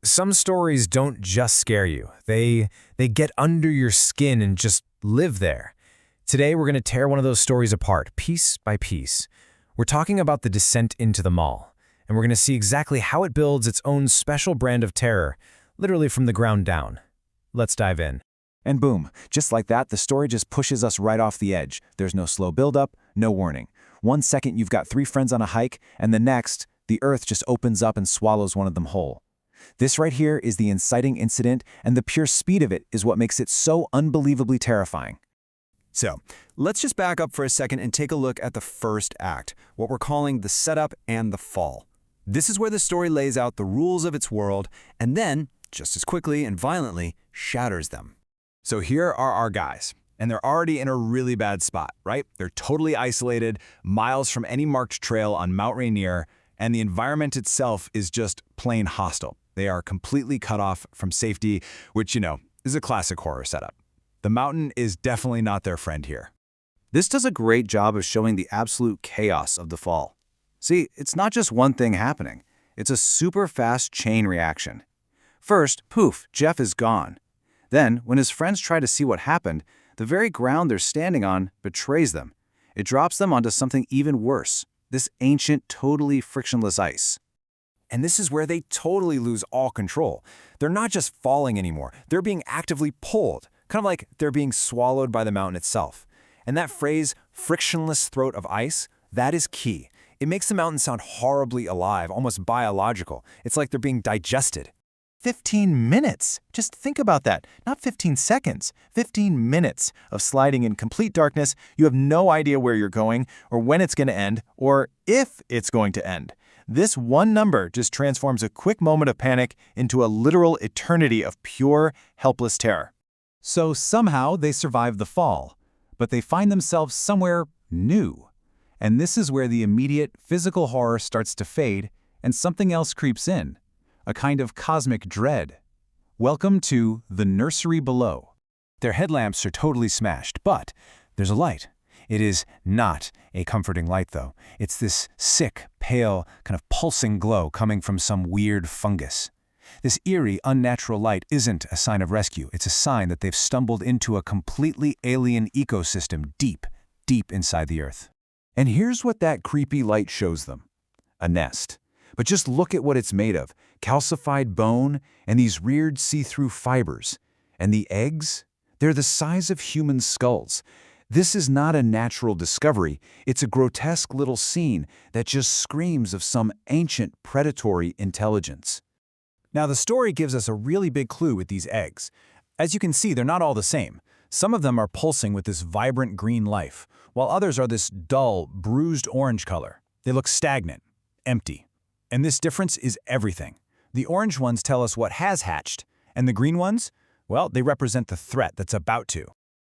Some stories don't just scare you. They get under your skin and just live there. Today, we're going to tear one of those stories apart, piece by piece. We're talking about the descent into the mall, and we're going to see exactly how it builds its own special brand of terror, literally from the ground down. Let's dive in. And boom, just like that, the story just pushes us right off the edge. There's no slow buildup, no warning. 1 second you've got 3 friends on a hike, and the next, the earth just opens up and swallows one of them whole. This right here is the inciting incident, and the pure speed of it is what makes it so unbelievably terrifying. So, let's just back up for a second and take a look at the first act, what we're calling the setup and the fall. This is where the story lays out the rules of its world, and then, just as quickly and violently, shatters them. So here are our guys, and they're already in a really bad spot, right? They're totally isolated, miles from any marked trail on Mount Rainier, and the environment itself is just plain hostile. They are completely cut off from safety, which, is a classic horror setup. The mountain is definitely not their friend here. This does a great job of showing the absolute chaos of the fall. See, it's not just one thing happening. It's a super fast chain reaction. First, poof, Jeff is gone. Then, when his friends try to see what happened, the very ground they're standing on betrays them. It drops them onto something even worse, this ancient, totally frictionless ice. And this is where they totally lose all control. They're not just falling anymore, they're being actively pulled, kind of like they're being swallowed by the mountain itself. And that phrase, frictionless throat of ice, that is key. It makes the mountain sound horribly alive, almost biological. It's like they're being digested. 15 minutes! Just think about that. Not 15 seconds. 15 minutes of sliding in complete darkness. You have no idea where you're going, or when it's going to end, or if it's going to end. This one number just transforms a quick moment of panic into a literal eternity of pure, helpless terror. So somehow they survive the fall, but they find themselves somewhere new. And this is where the immediate physical horror starts to fade and something else creeps in, a kind of cosmic dread. Welcome to the nursery below. Their headlamps are totally smashed, but there's a light. It is not a comforting light, though. It's this sick, pale, kind of pulsing glow coming from some weird fungus. This eerie, unnatural light isn't a sign of rescue. It's a sign that they've stumbled into a completely alien ecosystem deep, deep inside the earth. And here's what that creepy light shows them. A nest. But just look at what it's made of. Calcified bone and these weird see-through fibers. And the eggs? They're the size of human skulls. This is not a natural discovery. It's a grotesque little scene that just screams of some ancient predatory intelligence. Now, the story gives us a really big clue with these eggs. As you can see, they're not all the same. Some of them are pulsing with this vibrant green life, while others are this dull, bruised orange color. They look stagnant, empty. And this difference is everything. The orange ones tell us what has hatched, and the green ones, well, they represent the threat that's about to.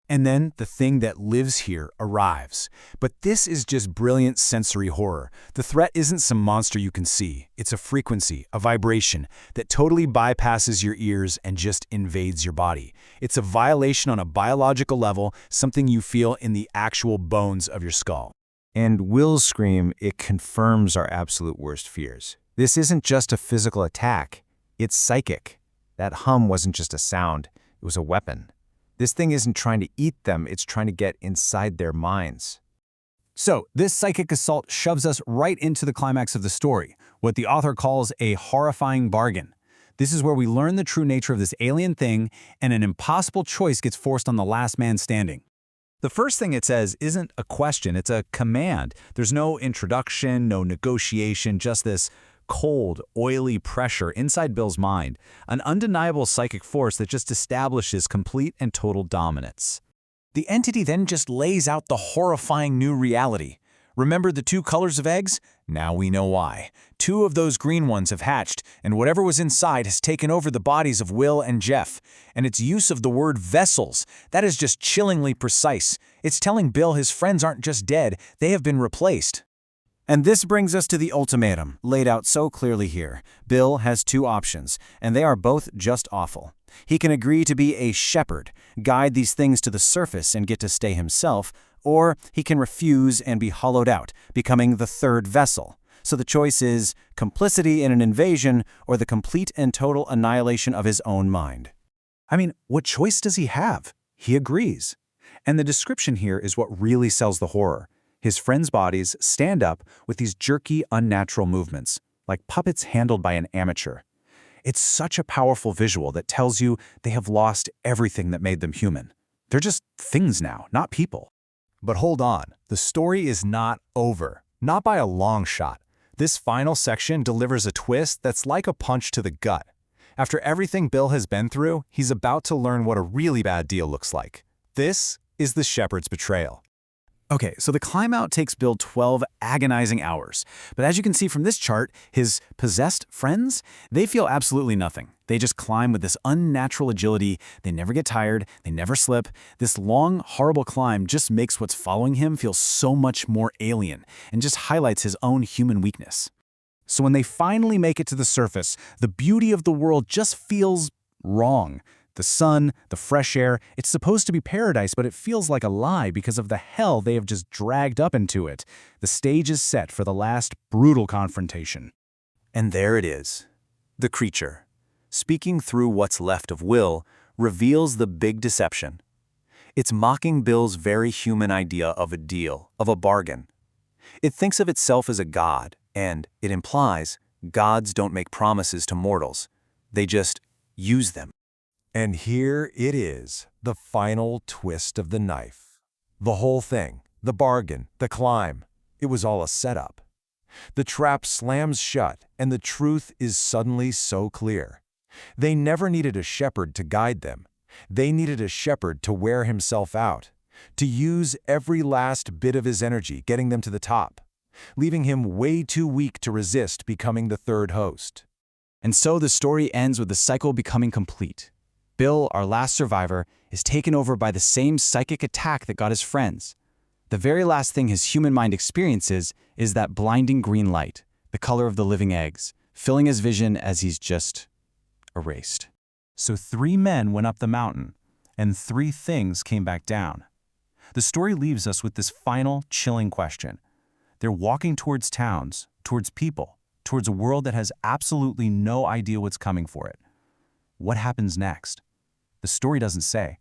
And then the thing that lives here arrives. But this is just brilliant sensory horror. The threat isn't some monster you can see. It's a frequency, a vibration, that totally bypasses your ears and just invades your body. It's a violation on a biological level, something you feel in the actual bones of your skull. And Will's scream, it confirms our absolute worst fears. This isn't just a physical attack. It's psychic. That hum wasn't just a sound. It was a weapon. This thing isn't trying to eat them, it's trying to get inside their minds. So, this psychic assault shoves us right into the climax of the story, what the author calls a horrifying bargain. This is where we learn the true nature of this alien thing, and an impossible choice gets forced on the last man standing. The first thing it says isn't a question, it's a command. There's no introduction, no negotiation, just this cold, oily pressure inside Bill's mind, an undeniable psychic force that just establishes complete and total dominance. The entity then just lays out the horrifying new reality. Remember the 2 colors of eggs? Now we know why. 2 of those green ones have hatched, and whatever was inside has taken over the bodies of Will and Jeff. And its use of the word vessels, that is just chillingly precise. It's telling Bill his friends aren't just dead, they have been replaced. And this brings us to the ultimatum, laid out so clearly here. Bill has 2 options, and they are both just awful. He can agree to be a shepherd, guide these things to the surface and get to stay himself, or he can refuse and be hollowed out, becoming the 3rd vessel. So the choice is complicity in an invasion or the complete and total annihilation of his own mind. I mean, what choice does he have? He agrees. And the description here is what really sells the horror. His friends' bodies stand up with these jerky, unnatural movements, like puppets handled by an amateur. It's such a powerful visual that tells you they have lost everything that made them human. They're just things now, not people. But hold on, the story is not over. Not by a long shot. This final section delivers a twist that's like a punch to the gut. After everything Bill has been through, he's about to learn what a really bad deal looks like. This is the shepherd's betrayal. Okay, so the climb out takes Bill 12 agonizing hours. But as you can see from this chart, his possessed friends, they feel absolutely nothing. They just climb with this unnatural agility. They never get tired. They never slip. This long, horrible climb just makes what's following him feel so much more alien and just highlights his own human weakness. So when they finally make it to the surface, the beauty of the world just feels wrong. The sun, the fresh air, it's supposed to be paradise, but it feels like a lie because of the hell they have just dragged up into it. The stage is set for the last brutal confrontation. And there it is. The creature, speaking through what's left of Will, reveals the big deception. It's mocking Bill's very human idea of a deal, of a bargain. It thinks of itself as a god, and it implies gods don't make promises to mortals. They just use them. And here it is, the final twist of the knife. The whole thing, the bargain, the climb, it was all a setup. The trap slams shut, and the truth is suddenly so clear. They never needed a shepherd to guide them. They needed a shepherd to wear himself out, to use every last bit of his energy getting them to the top, leaving him way too weak to resist becoming the third host. And so the story ends with the cycle becoming complete. Bill, our last survivor, is taken over by the same psychic attack that got his friends. The very last thing his human mind experiences is that blinding green light, the color of the living eggs, filling his vision as he's just erased. So 3 men went up the mountain, and 3 things came back down. The story leaves us with this final, chilling question. They're walking towards towns, towards people, towards a world that has absolutely no idea what's coming for it. What happens next? The story doesn't say.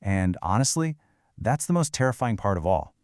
And honestly, that's the most terrifying part of all.